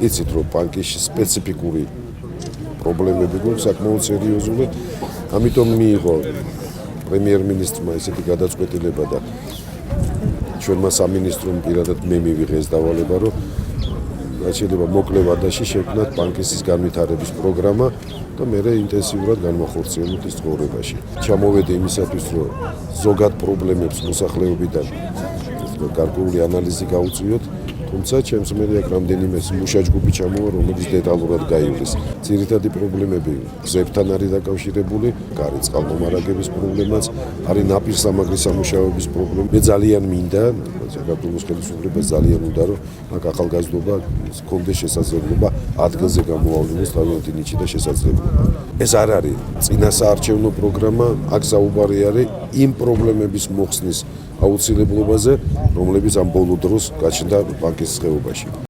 იცით რომ ბანკის სპეციფიკური პრობლემები გვაქვს საკმაოდ სერიოზული, ამიტომ მიიღო პრემიერ-მინისტრმა ესეთი გადაწყვეტილება და ჩვენმა სამინისტრომ პირადად მე მივიღე ეს დავალება, რომ შეიძლება მოკლე ვადაში შექმნათ ბანკის განვითარების პროგრამა და მე ინტენსიურად განვახორციელოთ ის ცხოვრებაში. ჩამოვედი იმისათვის, რომ ზოგად პრობლემებს მოსახლეობიდან გარკვეული ანალიზი გავუწიოთ, თუმცა ჩემს მე აქ რამდენიმე მუშა ჯგუფი ჩამოვა, რომელიც დეტალურად გაივლის. ძირითადი პრობლემები გზებთან არის დაკავშირებული, გარე წყალმომარაგების პრობლემაც, არის ნაპირსამაგრის სამუშაოების პრობლემა. მე ძალიან მინდა, საქართველოს ხელისუფლებას ძალიან უნდა, რომ აქ ახალგაზრდობა ჰქონდეს შესაძლებლობა ადგილზე გამოავლინოს თავიანთი ნიჭი და შესაძლებლობა. ეს არ არის წინასაარჩევნო პროგრამა, აქ საუბარი არის იმ პრობლემების მოხსნის აუცილებლობაზე, რომლებიც ამ ბოლო დროს გაჩნდა ბანკის ხეობაში.